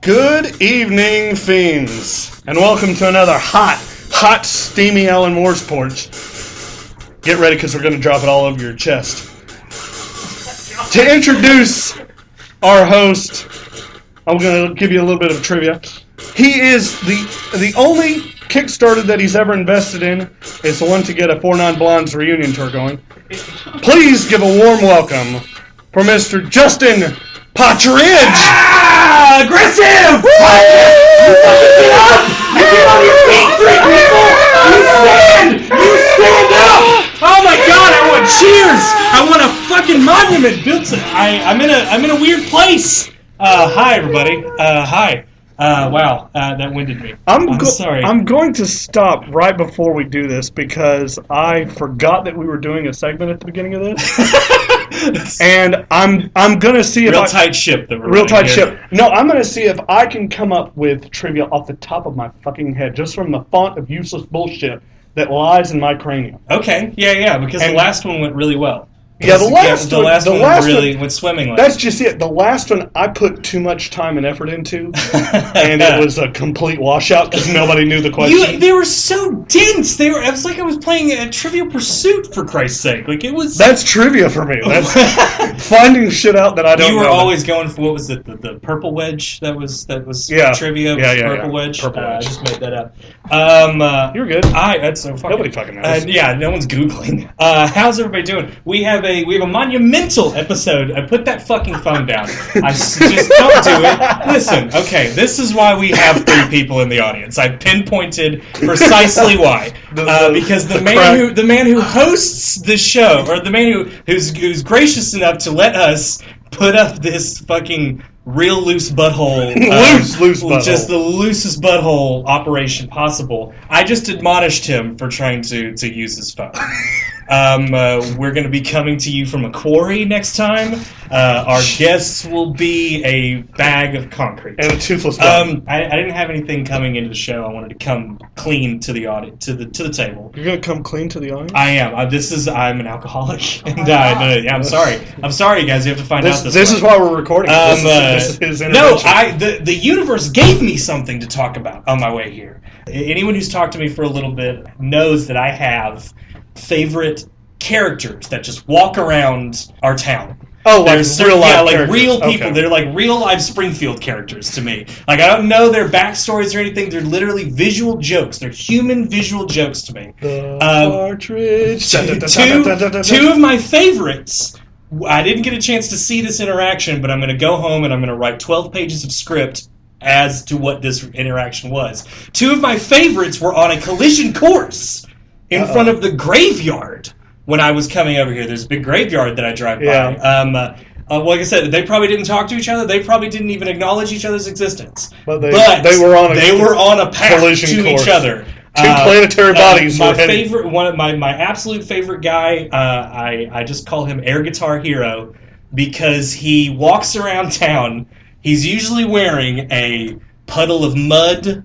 Good evening, fiends, and welcome to another hot, steamy Alan Moore's Porch. Get ready, because we're going to drop it all over your chest. To introduce our host, I'm going to give you a little bit of trivia. He is the only Kickstarter that he's ever invested in is the one to get a 4 Non-Blondes reunion tour going. Please give a warm welcome for Mr. Justin Partridge! Aggressive! Woo! You get up! You get on your feet, three people! You stand! You stand up! Oh my god, I want cheers! I want a fucking monument built. I'm in a weird place. Hi everybody. Hi. Wow, that winded me. I'm sorry. I'm going to stop right before we do this because I forgot that we were doing a segment at the beginning of this. And I'm gonna see if real tight ship that we're real tight here. ship. No, I'm gonna see if I can come up with trivia off the top of my fucking head, just from the font of useless bullshit that lies in my cranium. Okay, yeah, because the last one went really well. Yeah, the last one really went swimmingly. That's just it. The last one I put too much time and effort into, and it was a complete washout because nobody knew the question. They were so dense. It was like I was playing a Trivial Pursuit, for Christ's sake. Like it was. That's trivia for me. That's finding shit out that I don't know. You were always going for, what was it, the purple wedge? That was trivia. Purple wedge. Purple wedge. I just made that up. You're good. That's so fucking. Nobody fucking knows. Yeah, no one's Googling. How's everybody doing? We have a monumental episode. I put that fucking phone down. I just don't do it. Listen, okay, this is why we have 3 people in the audience. I pinpointed precisely why. Because the man who hosts the show, or the man who's gracious enough to let us put up this fucking real loose butthole, loose butthole, just the loosest butthole operation possible. I just admonished him for trying to use his phone. We're going to be coming to you from a quarry next time. Our guests will be a bag of concrete and a toothless dog. I didn't have anything coming into the show. I wanted to come clean to the audience, to the table. You're going to come clean to the audience? I am. I'm an alcoholic, and I'm sorry. I'm sorry, guys. You have to find out this. This is why we're recording. This is his intervention. No, the universe gave me something to talk about on my way here. Anyone who's talked to me for a little bit knows that I have favorite characters that just walk around our town. Oh, like real life characters. Like real people. Okay. They're like real life Springfield characters to me. Like, I don't know their backstories or anything. They're literally visual jokes. They're human visual jokes to me. Partridge. Two of my favorites. I didn't get a chance to see this interaction, but I'm going to go home and I'm going to write 12 pages of script as to what this interaction was. 2 of my favorites were on a collision course in front of the graveyard when I was coming over here. There's a big graveyard that I drive by. Like I said, they probably didn't talk to each other. They probably didn't even acknowledge each other's existence. But they were on a path to each other. 2 planetary bodies. My favorite, my absolute favorite guy. I just call him Air Guitar Hero because he walks around town. He's usually wearing a puddle of mud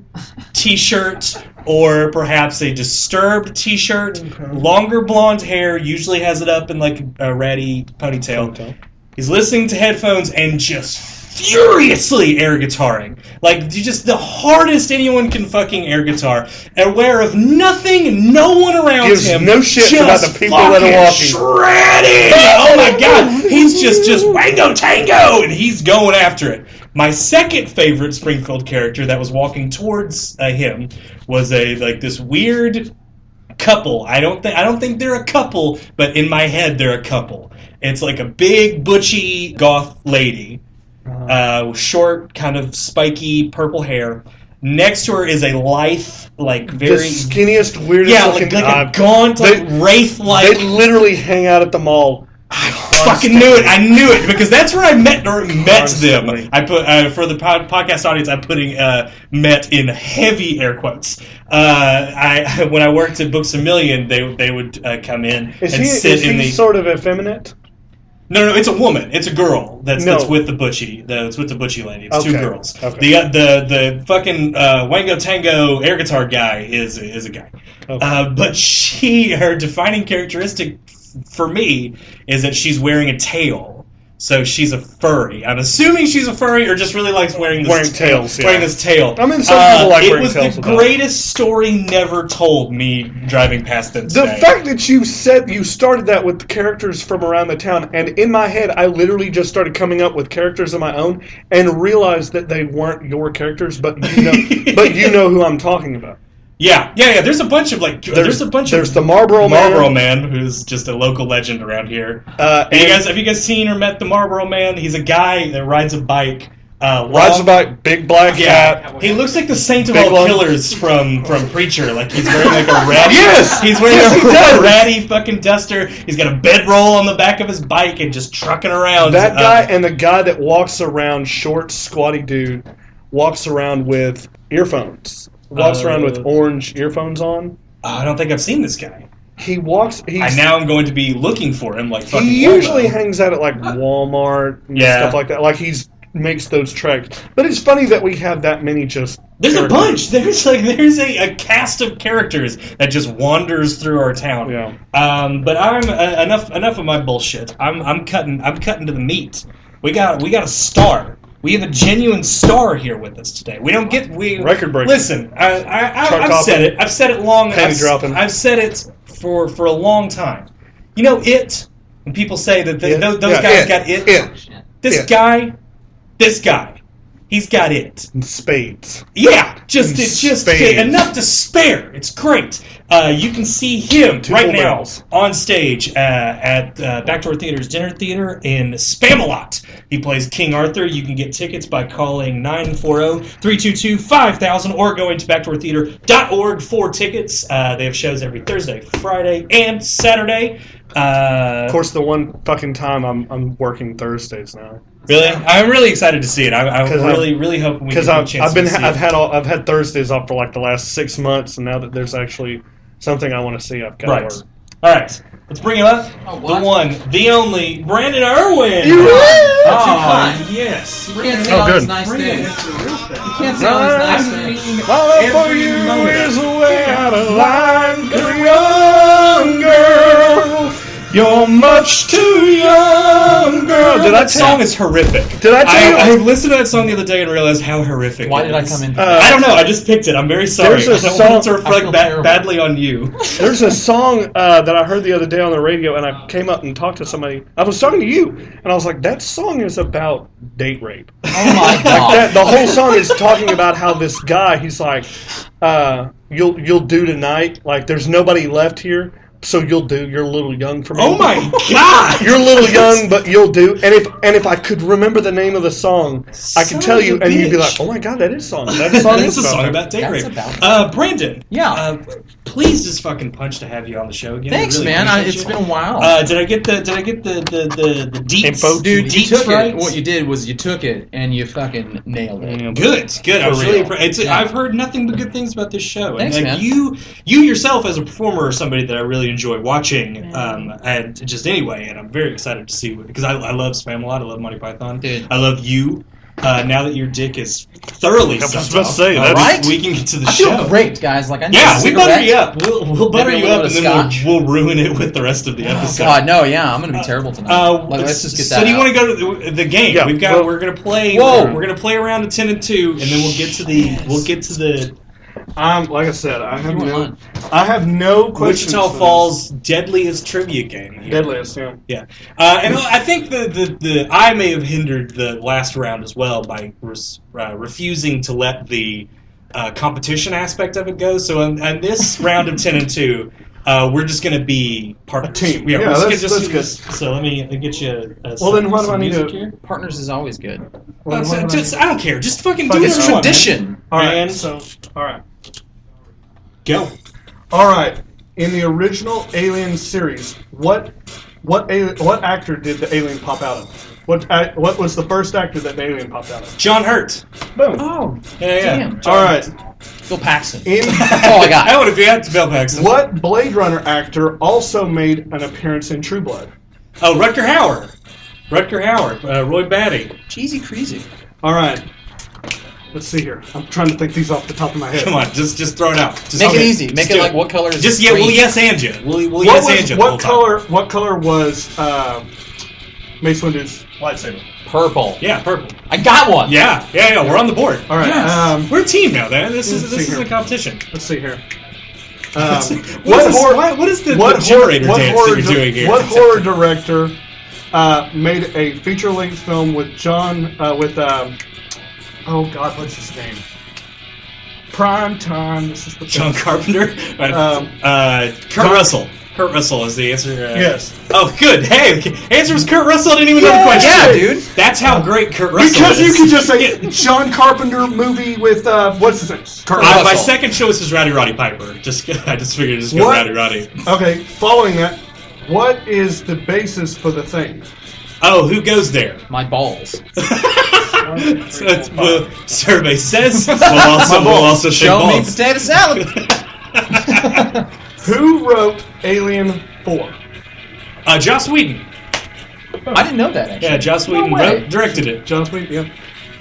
t-shirt or perhaps a Disturbed t-shirt, longer blonde hair, usually has it up in like a ratty ponytail. He's listening to headphones and just furiously air guitaring. Like, just the hardest anyone can fucking air guitar. Aware of nothing and no one around him. No shit about the people that are walking. Shredding! Oh my god. He's just wango tango! And he's going after it. My second favorite Springfield character that was walking towards him was this weird couple. I don't think they're a couple, but in my head they're a couple. It's like a big butchy goth lady, short, kind of spiky purple hair. Next to her is a lithe, like very the skinniest, weirdest looking. Like a gaunt, wraith-like. They literally hang out at the mall. I fucking knew it. I knew it because that's where I met them. I put for the podcast audience. I'm putting met in heavy air quotes. When I worked at Books A Million, they would come in and sit in the sort of effeminate. No, it's a woman. It's a girl that's with the butchie. That's with the butchie lady. It's 2 girls. Okay. The fucking wango tango air guitar guy is a guy. Okay. But her defining characteristic for me is that she's wearing a tail. So she's a furry. I'm assuming she's a furry or just really likes wearing this tails. Wearing this tail. I mean, some people like wearing tails. It was the greatest story never told, me driving past them today. The fact that you said you started that with the characters from around the town, and in my head, I literally just started coming up with characters of my own and realized that they weren't your characters, but you know who I'm talking about. Yeah. There's a bunch of there's the Marlboro Man, who's just a local legend around here. Have you guys seen or met the Marlboro Man? He's a guy that rides a bike. Rides a bike, big black hat. He looks like the Saint of all killers from Preacher. Like he's wearing like a ratty. Yes, he's wearing a ratty fucking duster. He's got a bedroll on the back of his bike and just trucking around. That guy and the guy that walks around, short, squatty dude, walks around with earphones. Walks around with orange earphones on. I don't think I've seen this guy. I'm going to be looking for him like fucking. He usually hangs out at like Walmart and stuff like that. Like makes those treks. But it's funny that we have that many just. There's a bunch. There's a cast of characters that just wanders through our town. Yeah. But I'm enough of my bullshit. I'm cutting to the meat. We got a star. We have a genuine star here with us today. Record breaker. Listen, I've said it. I've said it long. I've said it for a long time. You know it. When people say that those guys got it. This guy, he's got it. In spades. Yeah, just enough to spare. It's great. You can see him right now on stage at Backdoor Theater's Dinner Theater in Spamalot. He plays King Arthur. You can get tickets by calling 940-322-5000 or going to backdoortheater.org for tickets. They have shows every Thursday, Friday, and Saturday. Of course, the one fucking time I'm working Thursdays now. Really, I'm really excited to see it. I'm really hoping we get a chance to see it. I've had Thursdays off for like the last 6 months, and now that there's actually something I want to see, I've got to work. All right, let's bring him up. The one, the only, Brandon Irwin. Yes. You can't say all these nice things. You can't say all these nice things. My love for you is way out of line, young girl. You're much too young, girl. That song is horrific. Did I tell you? I listened to that song the other day and realized how horrific Why it did is. I come in? I don't know. I just picked it. I'm very sorry. There's a I don't song, want it to reflect badly on you. There's a song that I heard the other day on the radio, and I came up and talked to somebody. I was talking to you, and I was like, that song is about date rape. Oh, my God. The whole song is talking about how this guy, he's like, you'll do tonight. Like, there's nobody left here. So you'll do. You're a little young for me. Oh my God! You're a little young, but you'll do. And if I could remember the name of the song, I could tell you, and you'd be like, "Oh my God, that is a song. That song is a song about date rape." Brandon. Yeah. Please just fucking punch to have you on the show again. Thanks, really man. It's been a while. Did I get the deets? Info? Dude, you took right? it. What you did was you took it and you fucking nailed it. Good. I was really. I've heard nothing but good things about this show. Thanks, and man. You yourself as a performer are somebody that I really enjoy watching. And just anyway, and I'm very excited to see because I love Spamalot, I love Monty Python, dude. I love you. Now that your dick is thoroughly sucked off, right? we can get to the I show. feel great, guys. Like I need we butter you up. We'll butter you up, and then we'll ruin it with the rest of the episode. Oh God, no, yeah, I'm gonna be terrible tonight. Let's just get that. So do you want to go to the game? Yeah, we're gonna play. We're gonna play around to 10 and 2, and then we'll get to the. Like I said, I have no questions. Wichita Falls' deadliest trivia game. Here. Deadliest, yeah. And I think the I may have hindered the last round as well by refusing to let the competition aspect of it go. So in this round of 10 and 2, we're just going to be partners. A team. Yeah, that's good. So let me get you. Then what do I need to? Here? Partners is always good. I don't care. Just fucking do it's it. tradition. All right. All right. Go. All right. In the original Alien series, what actor did the alien pop out of? What was the first actor that the alien popped out of? John Hurt. Boom. Oh, yeah. damn. All right. Bill Paxton. That's all I got. I would have been Bill Paxton. What Blade Runner actor also made an appearance in True Blood? Oh, Rutger Hauer. Roy Batty. Cheesy crazy. All right. Let's see here. I'm trying to think these off the top of my head. Come on, just throw it out. Make it easy. Make it like what color is green? We'll yes and you. We'll yes and you. What color was Mace Windu's lightsaber? Purple. Yeah, purple. I got one. Yeah. We're on the board. All right. Yes. We're a team now, man. This Let's is see a here. competition. Let's see here. What is the generator dance that you're doing here? What horror director made a feature-length film with oh God, what's his name? Prime Time. This is the John Carpenter? Kurt Russell. Kurt Russell is the answer. Yes. Oh, good. Hey, answer was Kurt Russell. I didn't even know the question. Yeah, dude. That's how great Kurt Russell Because is. you can just say John Carpenter movie with what's his name? Kurt My Russell. second choice is Roddy Piper. I just figured just go What? Roddy. Okay. Following that, what is the basis for the thing? Oh, who goes there? My balls. So it's, survey says. We'll also say Show me balls. potato salad. Who wrote Alien 4? Joss Whedon. I didn't know that, actually. Yeah, Joss No Whedon way. directed it. John Sweet. Yep.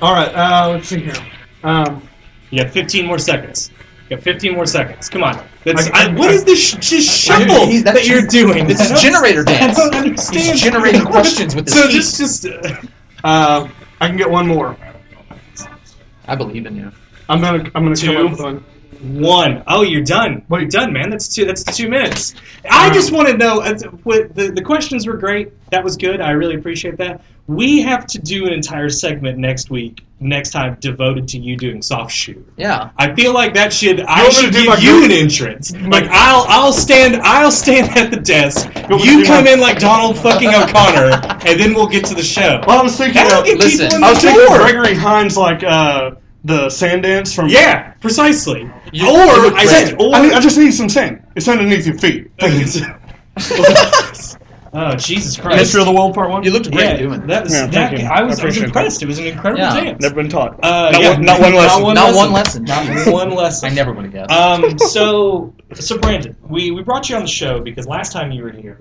All right. Let's see here. You got 15 more seconds. You got 15 more seconds. Come on. I- What is this just shuffle That's that you're doing? This is generator dance. I don't understand. He's generating questions with his So feet. just I can get one more. I believe in you. I'm gonna come Two. up with one. 1. Oh, you're done. Wait. You're done, man. That's 2 minutes. I just want to know. The questions were great. That was good. I really appreciate that. We have to do an entire segment next time devoted to you doing soft shoe. Yeah. I feel like that should. I want me should to do my give you group? an entrance. Like I'll stand at the desk. want me to You do come my- in like Donald fucking O'Connor, and then we'll get to the show. Well, I was thinking. That'll get listen, people in I the was thinking door. Gregory Hines, like the sand dance from. Yeah, precisely. You or look I great. said, or I just need some sand. It's underneath your feet. Oh, Jesus Christ! History of the World Part 1. You looked great Yeah, doing that was. Yeah, that, thank you. I was appreciate impressed. It was an incredible Yeah. dance. Never been taught. Not one lesson. Not one lesson. Not one lesson. I never would have guessed. So Brandon, we brought you on the show because last time you were here,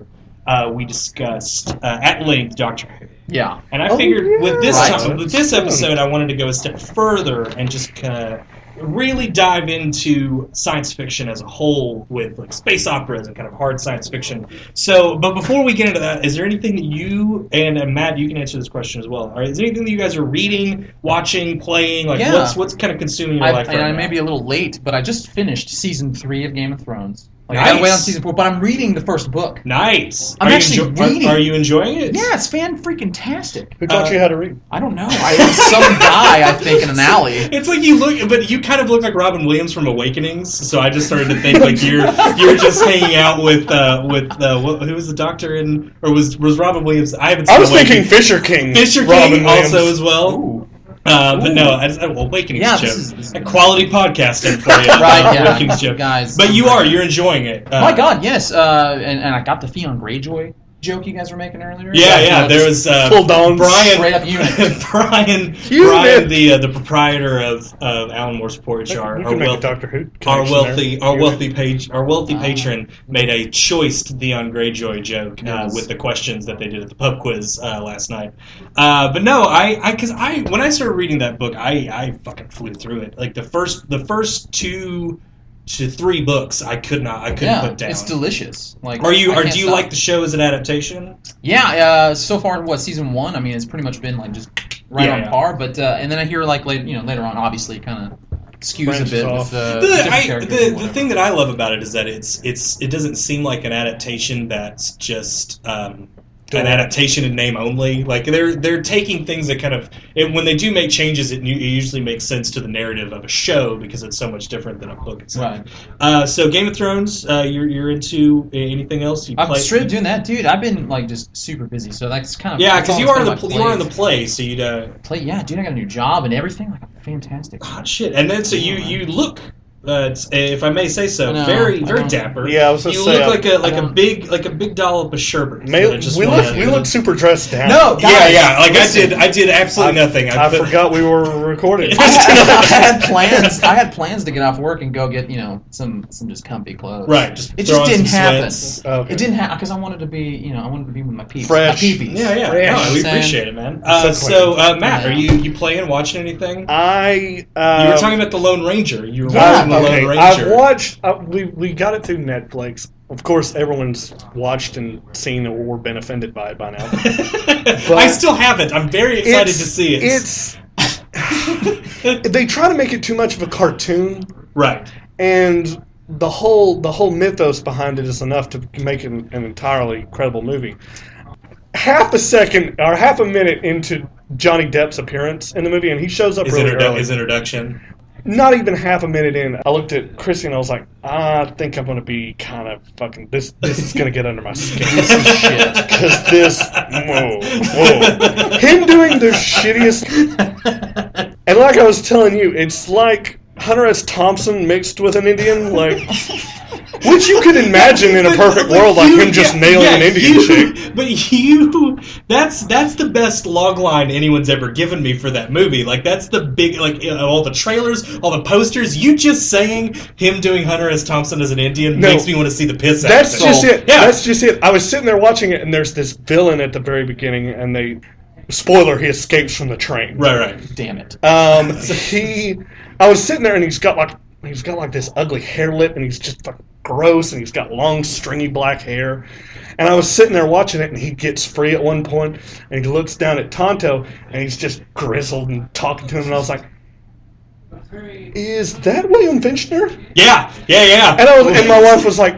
we discussed at length Doctor Who. Yeah. And I figured with this Right. with this episode, I wanted to go a step further and just kind of really dive into science fiction as a whole with like space operas and kind of hard science fiction. So, but before we get into that, is there anything that you and Matt, you can answer this question as well. Is there anything that you guys are reading, watching, playing? Like Yeah. what's kind of consuming your life right I now? may be a little late, but I just finished season 3 of Game of Thrones. Like, I Nice. gotta wait on season 4, but I'm reading the first book. Nice. I'm Are you actually reading. Are you enjoying it? Yeah, it's fan-freaking-tastic. Who taught you how to read? I don't know. Some guy, I think, in an alley. It's like you kind of look like Robin Williams from Awakenings. So I just started to think like you're just hanging out with who was the doctor in, or was Robin Williams? I haven't seen I was Awakenings. thinking Fisher King. Fisher Robin King Williams. also as well. Ooh. But no, Awakenings Yeah, joke. this is A quality podcasting for you. Right, yeah. Awakenings joke. Guys. But you're enjoying it. My God, yes. And I got the Theon Greyjoy joke you guys were making earlier. Yeah. There was Full dong. Brian. Straight up unit. Brian, Unit. the proprietor of Alan Moore's Porch, You our can make a wealthy, Doctor Who our connection wealthy there. our wealthy patron made a choice Theon Greyjoy joke Yes. with the questions that they did at the pub quiz last night. But no, because when I started reading that book, I fucking flew through it. Like the first 2 to 3 books, I couldn't put down. It's delicious. Like, Do you I can't stop. like the show as an adaptation? Yeah, so far, season 1? I mean, it's pretty much been like just right Yeah, on yeah. par. But and then I hear like later on, obviously, kind of skews Branches a bit off. with different characters. and The whatever. thing that I love about it is that it doesn't seem like an adaptation that's just an adaptation in name only. Like they're taking things that kind of when they do make changes, it usually makes sense to the narrative of a show because it's so much different than a book itself. Right. So Game of Thrones, you're into anything else? You I'm play? straight up doing that, dude. I've been like just super busy, so that's kind of Yeah, that's because all you that's are been in the on my you are in the plate. play, so you'd play. Yeah, dude, I got a new job and everything. Like, I'm fantastic. oh shit, and then so you look. If I may say so, No, very I very don't. dapper. Yeah, I was gonna you say, look like a don't. big dollop of sherbet. We look super dressed down. No, guys, Yeah. Like listen. I did absolutely nothing. I forgot we were recording. I had plans to get off work and go get some just comfy clothes. Right. Just It throw just on didn't some happen. sweats. Okay. It didn't happen because I wanted to be with my peeps. Fresh. My peepees. Yeah. Fresh. No, we Saying- appreciate it, man. So So Matt, Yeah. are you playing, watching anything? You I were talking about the Lone Ranger. You were Yeah, watching the okay. Lone I've Ranger. watched. We got it through Netflix. Of course, everyone's watched and seen or been offended by it by now. I still haven't. I'm very excited to see it. They try to make it too much of a cartoon, right? And the whole mythos behind it is enough to make it an entirely credible movie. Half a second or half a minute into Johnny Depp's appearance in the movie, and he shows up really early. His introduction. Not even half a minute in, I looked at Chrissy and I was like, I think I'm going to be kind of fucking, this is going to get under my skin. This is shit. Because whoa. Him doing the shittiest, and like I was telling you, it's like Hunter S. Thompson mixed with an Indian, like, which you could imagine in a perfect world, like him just nailing an Indian chick. But that's the best log line anyone's ever given me for that movie. Like, that's the big, like, all the trailers, all the posters, you just saying him doing Hunter S. Thompson as an Indian makes me want to see the piss out of it. That's just it. Yeah. That's just it. I was sitting there watching it, and there's this villain at the very beginning, and spoiler, he escapes from the train. Right. Damn it. I was sitting there, and he's got like this ugly hair lip, and he's just fucking gross, and he's got long, stringy black hair. And I was sitting there watching it, and he gets free at one point, and he looks down at Tonto, and he's just grizzled and talking to him, and I was like, "Is that William Finchner?" Yeah. And my wife was like,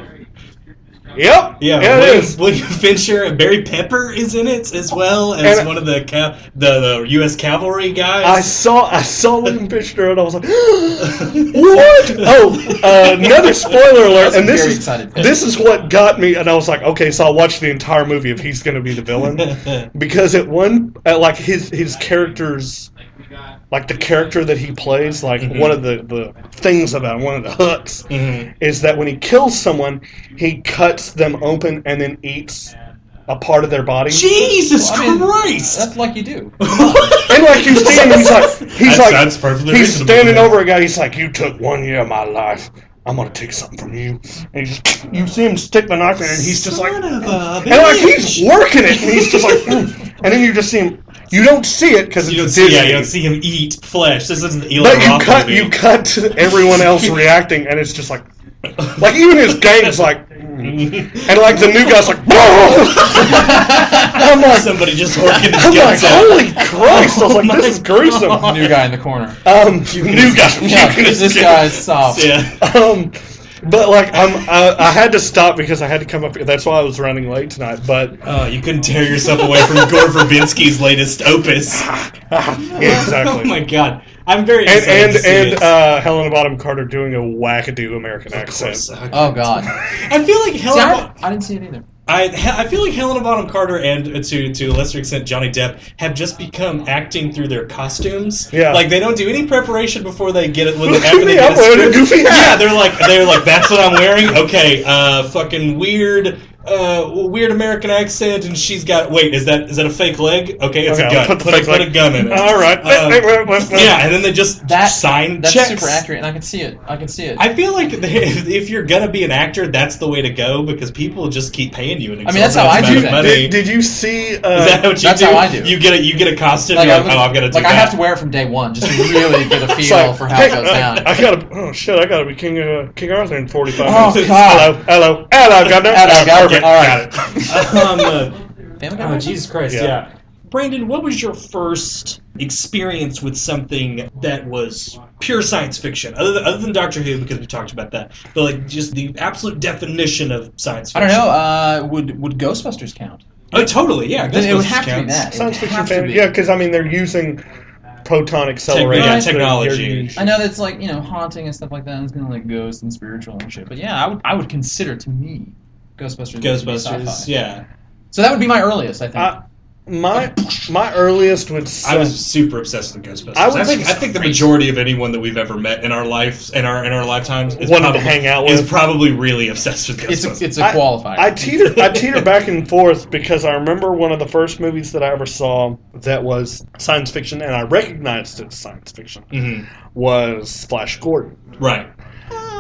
"Yep, yeah, it is." William Fincher and Barry Pepper is in it as well as one of the U.S. cavalry guys. I saw William Fincher and I was like, "What?" Oh, another spoiler alert! And this is what got me. And I was like, "Okay, so I'll watch the entire movie if he's going to be the villain," because like his character's. Like the character that he plays, like one of the things about him, one of the hooks, is that when he kills someone, he cuts them open and then eats a part of their body. Jesus Christ! That's like you do. And like you see him, that's perfectly he's standing over a guy. He's like, "You took 1 year of my life. I'm gonna take something from you." And you see him stick the knife in, and he's just and like he's working it, and he's just like, and then you just see him. You don't see it because you don't see him eat flesh. This isn't the Eli Roth movie. You cut to everyone else reacting, and it's just like even his gang's like, and like the new guy's like, I'm like, somebody just working his guts out. Holy Christ! I was like, this is gruesome. New guy in the corner. New guy. Yeah, this guy's soft. Yeah. But like I had to stop because I had to come up here. That's why I was running late tonight. But you couldn't tear yourself away from Gore Verbinski's latest opus. Exactly. Oh my God, I'm very excited to see it. Helena Bonham Carter doing a wackadoo American accent. Oh God, I feel like I didn't see it either. I feel like Helena Bonham Carter and to a lesser extent Johnny Depp have just become acting through their costumes. Yeah. Like they don't do any preparation before they get it when they happen to get a goofy hat. Yeah, they're like that's what I'm wearing. Okay, fucking weird American accent, and she's got. Wait, is that a fake leg? Okay, it's a gun. Put a gun in it. All right. Yeah, and then they just sign that's checks. Super accurate, and I can see it. I feel like if you're gonna be an actor, that's the way to go because people just keep paying you. That's how I do that. Did you see? Is that what you that's do? how I do. You get a costume. Like, I'm gonna do that. I have to wear it from day one just to really get a feel for how it goes down. I gotta be King Arthur in 45 minutes. Oh God! Hello, Governor. All right. Jesus Christ! Yeah. Brandon, what was your first experience with something that was pure science fiction, other than Doctor Who, because we talked about that, but like just the absolute definition of science fiction? I don't know. Would Ghostbusters count? Oh, totally. Yeah, Ghostbusters it would have to be that. Science fiction fan. Yeah, because they're using proton acceleration technology. I know that's like haunting and stuff like that. And it's gonna like ghosts and spiritual and shit. But yeah, I would consider to me Ghostbusters. Yeah. So that would be my earliest, I think. My earliest would. I was super obsessed with Ghostbusters. I think the majority of anyone that we've ever met in our lives, in our lifetimes, is wanted to hang out with. Is probably really obsessed with Ghostbusters. It's a qualifier. I teeter back and forth because I remember one of the first movies that I ever saw that was science fiction, and I recognized it as science fiction. Was Flash Gordon. Right.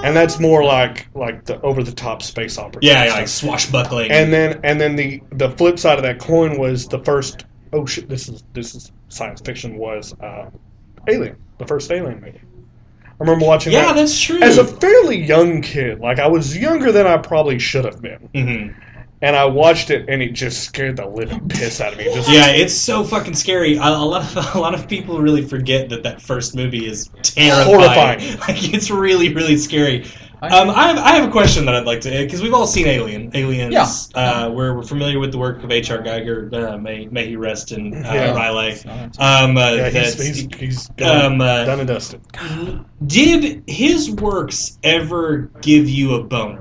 And that's more like the over-the-top space opera. Yeah, like swashbuckling. And then the flip side of that coin was the first. Oh shit! This is science fiction. Was Alien, the first Alien movie. remember watching Yeah, that that's true. as a fairly young kid. Like, I was younger than I probably should have been. Mm-hmm. And I watched it, and it just scared the living piss out of me. Yeah, it's so fucking scary. A lot of people really forget that first movie is terrifying. Horrifying. Like, it's really, really scary. I have a question that I'd like to, because we've all seen Aliens. Yeah. We're familiar with the work of H.R. Geiger. May he rest in Riley. He's done and dusted. Did his works ever give you a boner?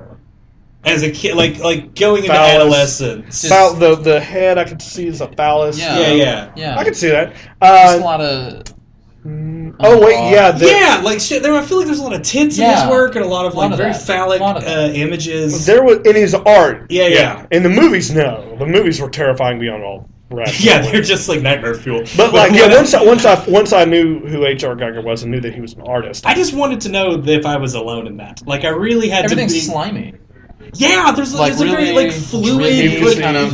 As a kid, like going into adolescence. The head I could see is a phallus. Yeah. I could see that. There's a lot of... Like shit. I feel like there's a lot of tits in his work and a lot of very phallic images. There was in his art. Yeah. In the movies, no. The movies were terrifying beyond all rest. Yeah, they're just like nightmare fuel. But once I knew who H.R. Geiger was and knew that he was an artist, I just wanted to know if I was alone in that. Like I really had everything's to be slimy. Yeah, there's a very like fluid, kind of.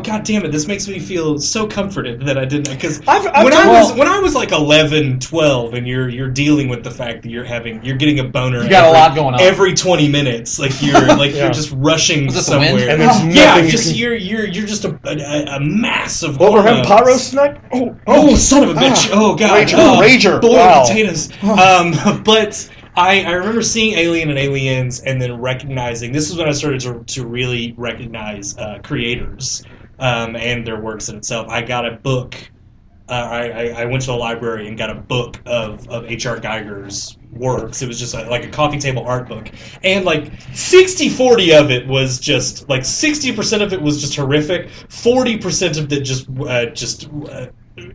God damn it! This makes me feel so comforted that I didn't because when I was like 11, 12, and you're dealing with the fact that you're getting a boner. You got a lot going on every 20 minutes. Like you're you're just rushing somewhere. And there's nothing you're just a mass of. What, we're having pyros tonight? Oh, son of a bitch! Oh god, Rager. Boiled potatoes. But. I remember seeing Alien and Aliens and then recognizing, this is when I started to really recognize creators and their works in itself. I got a book, I went to the library and got a book of H.R. Geiger's works. It was just like a coffee table art book. And like 60-40 of it was just, like 60% of it was just horrific, 40% of it just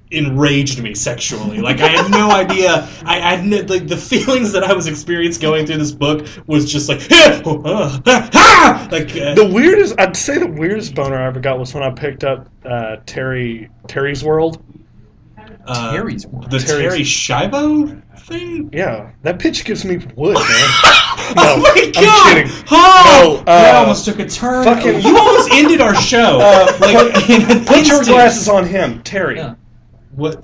enraged me sexually. Like I had no idea. I had the feelings that I was experiencing going through this book was just like the weirdest. I'd say the weirdest boner I ever got was when I picked up Terry's World. Terry's World. The Terry Schiavo thing? Yeah, that pitch gives me wood, man. Oh my god! I'm kidding. Oh, that almost took a turn. You almost ended our show. Put your glasses on him, Terry. Yeah. What?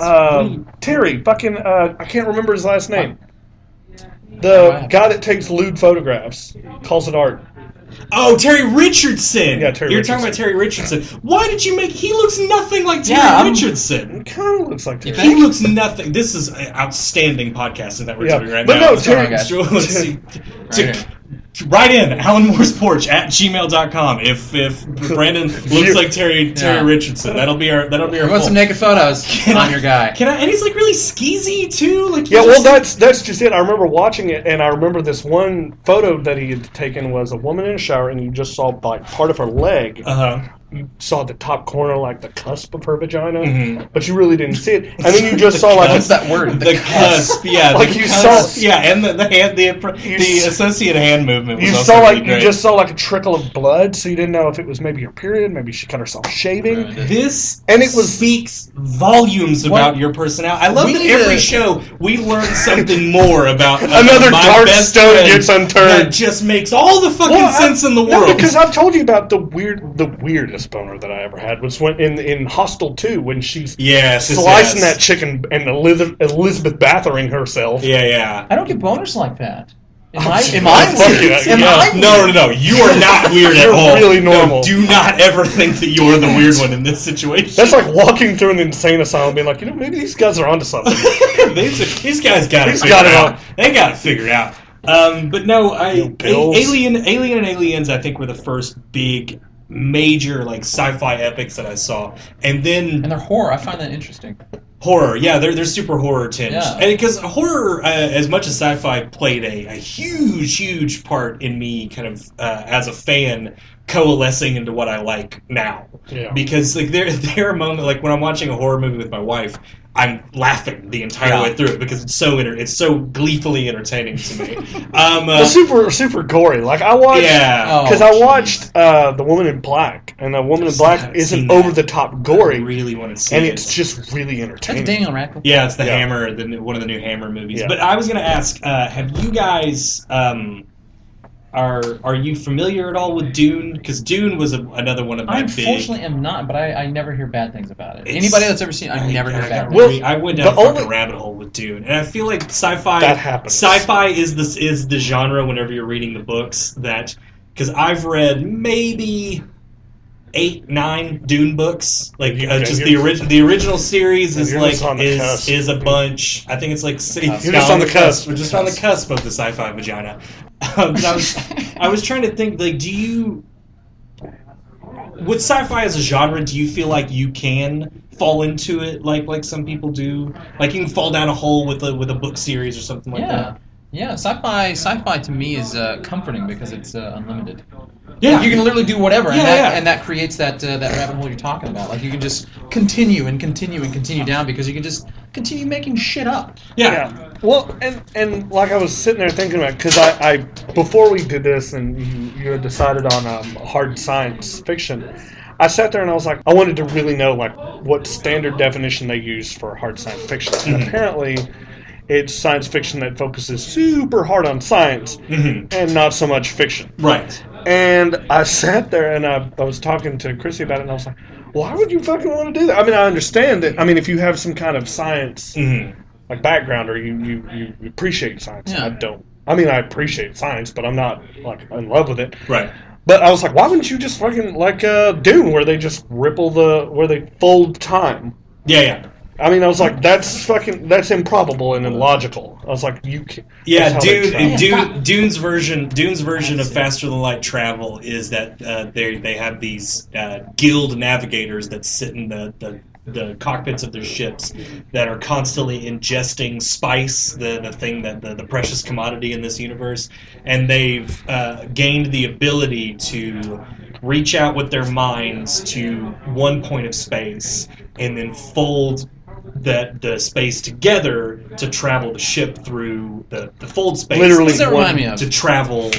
Terry, fucking, I can't remember his last name. The guy that takes lewd photographs, calls it art. Oh, Terry Richardson. Yeah, Terry Richardson. You're talking about Terry Richardson. Why did you make... He looks nothing like Terry Richardson. He kind of looks like Terry. He looks nothing... This is outstanding podcasting that we're doing right now. But no, Terry... Let's see. Write in AlanMoore'sPorch @gmail.com if Brandon looks like Terry Richardson. That'll be our want some naked photos on your guy. And he's like really skeezy too. Like that's just it. I remember watching it, and I remember this one photo that he had taken was a woman in a shower, and you just saw like part of her leg. You saw the top corner, like the cusp of her vagina, but you really didn't see it. And then you just saw what's that word? The cusp, yeah. Like you saw, and the hand, the associated hand movement. Was you also saw really you great. just saw like a trickle of blood, so you didn't know if it was maybe her period, maybe she cut herself shaving. Speaks volumes about your personality. I love that every show we learn something more about another dark stone gets unturned. That just makes all the fucking sense in the world. No, because I've told you about the weirdest boner that I ever had was when in Hostel 2 when she's slicing that chicken and Elizabeth Bathering herself. Yeah. I don't get boners like that. Am I weird? No. You are not weird at all. You're really normal. No, do not ever think that you are the weird one in this situation. That's like walking through an insane asylum being like, maybe these guys are onto something. These guys got it figured out. They got it figured out. But no, Alien and Aliens I think were the first big major like sci-fi epics that I saw, and they're horror. I find that interesting. Horror, yeah, they're super horror tinged, yeah. Because horror, as much as sci-fi played a huge part in me, kind of as a fan, coalescing into what I like now. Yeah. Because like there are moments like when I'm watching a horror movie with my wife, I'm laughing the entire way through it because it's so gleefully entertaining to me. Super gory. Like I watched, because I watched The Woman in Black, and The Woman in Black isn't over the top gory. I really want to see and it. it's just really entertaining. That's Daniel Radcliffe. Yeah, it's the Hammer, one of the new Hammer movies. Yeah. But I was going to ask, have you guys? Are you familiar at all with Dune? Because Dune was another one of my unfortunately am not, but I never hear bad things about it. Anybody that's ever seen it, I never hear bad things. Well, I went down a fucking rabbit hole with Dune, and I feel like sci-fi. That happens. Sci-fi is the genre whenever you're reading the books that, because I've read maybe 8, 9 Dune books. Like just the original series is like is a bunch. I think it's like 6. You're just on the cusp. We're just on the cusp of the sci-fi vagina. I was trying to think, like, with sci-fi as a genre, do you feel like you can fall into it like some people do? Like you can fall down a hole with a book series or something like that? Yeah, sci-fi to me is comforting because it's unlimited. Yeah, you can literally do whatever, Yeah, and that creates that rabbit hole you're talking about. Like you can just continue down because you can just continue making shit up. Yeah. Well, and like I was sitting there thinking about, because I before we did this and you had decided on hard science fiction, I sat there and I was like, I wanted to really know like what standard definition they use for hard science fiction. And apparently it's science fiction that focuses super hard on science and not so much fiction. Right. And I sat there and I was talking to Chrissy about it, and I was like, why would you fucking want to do that? I mean, I understand that. I mean, if you have some kind of science like background or you appreciate science. Yeah. I don't. I mean, I appreciate science, but I'm not like in love with it. Right. But I was like, why wouldn't you just fucking like Dune, where they just where they fold time? Yeah. I mean, I was like, that's improbable and illogical. I was like, you can't. Yeah, Dune's version of faster than light travel is that they have these guild navigators that sit in the cockpits of their ships that are constantly ingesting spice, the thing that the precious commodity in this universe, and they've gained the ability to reach out with their minds to one point of space and then fold the space together to travel the ship through the fold space. Literally, what does that remind me of? To travel.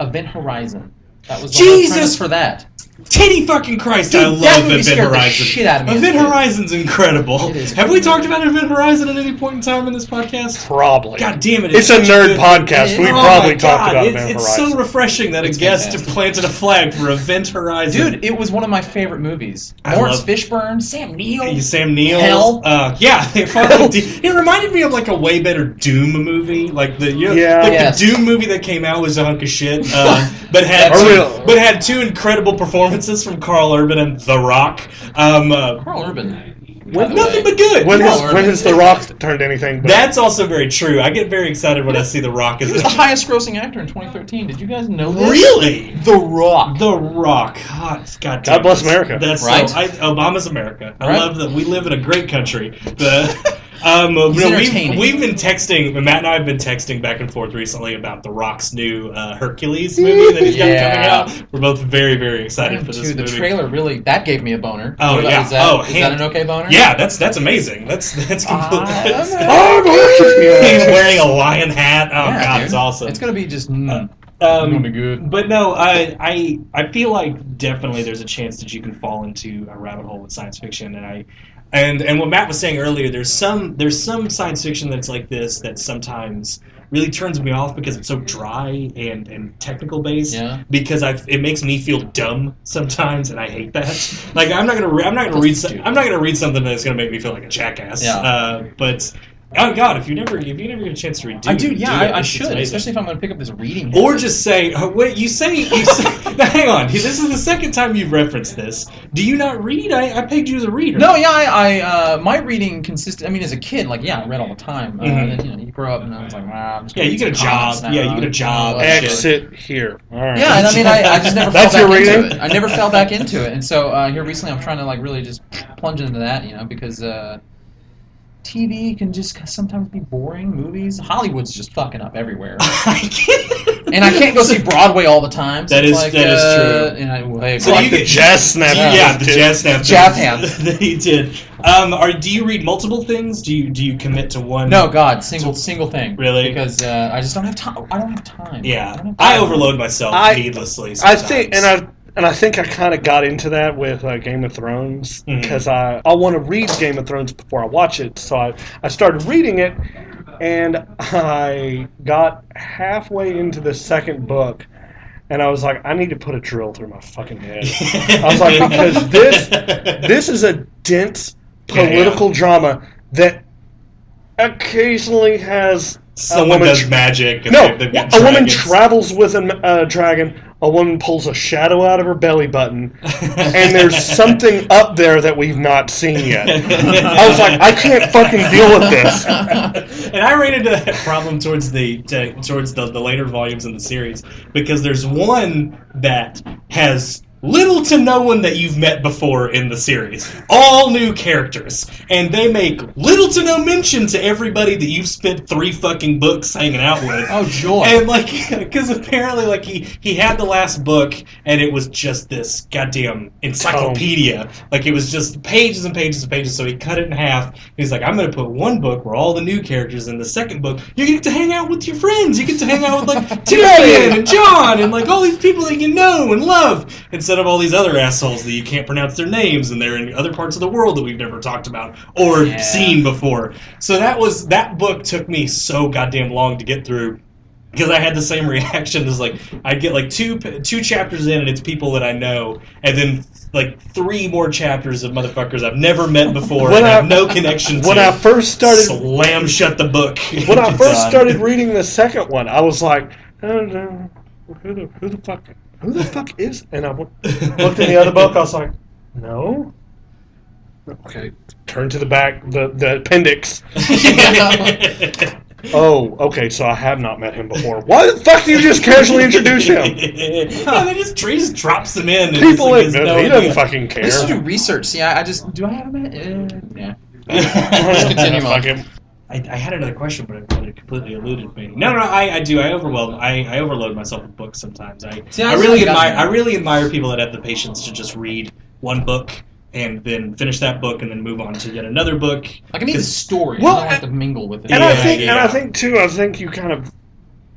Event Horizon. That was the Jesus! whole premise for that. Titty fucking Christ, Dude, I love that movie Event scared the Horizon. shit out of me. Event Horizon's incredible. It is Have we crazy. talked about Event Horizon at any point in time in this podcast? Probably. God damn it. It's a such nerd good- podcast. We Oh probably my talked God, about it's, Event it's Horizon. so refreshing that It's a guest fantastic. planted a flag for Event Horizon. Dude, it was one of my favorite movies. I Lawrence love- Fishburne, Sam Neill. Sam Neill. Hell. Yeah, they fucking it reminded me of like a way better Doom movie. Like the Yes. the Doom movie that came out was a hunk of shit, but had two incredible performances from Carl Urban and The Rock. Carl Urban. by the Nothing way. but good. When Yeah. has The Rock turned anything but... That's also very true. I get very excited when I see The Rock as He was the highest grossing actor in 2013. Did you guys know this? Really? The Rock. The Rock. God damn bless it. America. That's Right? Obama's America. I Right? love that we live in a great country. entertaining. We've been texting. Matt and I have been texting back and forth recently about The Rock's new Hercules movie that he's got coming out. We're both very, very excited for this The movie. trailer really that gave me a boner. Oh, yeah. Is that, Oh, is that an okay boner? Yeah, that's amazing. That's completely. Oh, He's wearing a lion hat. Oh Yeah, God, dude. it's awesome. It's gonna be just. It's gonna be good. But no, I feel like definitely there's a chance that you can fall into a rabbit hole with science fiction, and what Matt was saying earlier, there's some science fiction that's like this that sometimes really turns me off because it's so dry and technical based. Yeah. Because it makes me feel dumb sometimes, and I hate that. Like I'm not gonna read something that's gonna make me feel like a jackass. Yeah. But. Oh God! If you never get a chance to read Dune, I do. Yeah, do it. I It's should, amazing. especially if I'm going to pick up this reading. Or habit. just say, wait, you say now hang on, this is the second time you've referenced this. Do you not read? I pegged you as a reader. No, yeah, I my reading consisted. I mean, as a kid, like I read all the time. Mhm. Then you grow up, and I was like, I'm just Yeah, gonna you get a read some job. comics now. Yeah, you get a job. Exit here. All right. Yeah, and I mean, I just never That's fell back your into reading? it. I never fell back into it, and so here recently, I'm trying to like really just plunge into that, because TV can just sometimes be boring. Movies, Hollywood's just fucking up everywhere, and I can't go see Broadway all the time. So That it's is- like, that is true. And I, So Like you the get- jazz snap. Yeah, the jazz snap. Jazz hands. that he did. Do you read multiple things? Do you commit to one? No, God, single thing. Really? Because I just don't have time. I don't have time. Yeah, don't have I time. overload myself I- needlessly. I Sometimes. think, and I think I kind of got into that with Game of Thrones Mhm. because I want to read Game of Thrones before I watch it. So I started reading it, and I got halfway into the second book, and I was like, I need to put a drill through my fucking head. I was like, because this is a dense political drama that occasionally has Someone does magic. And No, they've got a woman dragons. travels with a dragon. A woman pulls a shadow out of her belly button, and there's something up there that we've not seen yet. I was like, I can't fucking deal with this. And I ran into that problem towards the later volumes in the series, because there's one that has little to no one that you've met before in the series. All new characters. And they make little to no mention to everybody that you've spent 3 fucking books hanging out with. Oh, joy. And, like, because apparently, like, he had the last book, and it was just this goddamn encyclopedia. Like, it was just pages and pages and pages, so he cut it in half. He's like, I'm going to put one book where all the new characters, in the second book, you get to hang out with your friends. You get to hang out with, like, Tyrion and Jon and, like, all these people that you know and love. Instead of all these other assholes that you can't pronounce their names, and they're in other parts of the world that we've never talked about or seen before. So that book took me so goddamn long to get through, because I had the same reaction as, like, I'd get like two chapters in and it's people that I know, and then like 3 more chapters of motherfuckers I've never met before and have no connection to. When I first started, slam shut the book. When I first started reading the second one, I was like, oh, no, who the fuck is? And I looked in the other book. I was like, no. Okay, turn to the back, the appendix. Oh, okay, so I have not met him before. Why the fuck do you just casually introduce him? Yeah, they just drops him in. And People like, he doesn't fucking care. Let's do research. See, do I have him? Yeah. Just continue on. I had another question, but it completely eluded me. No, I do. I overload myself with books sometimes. I really admire people that have the patience to just read one book and then finish that book and then move on to yet another book. Like, I need the story. Well, I don't like to mingle with it. And I think you kind of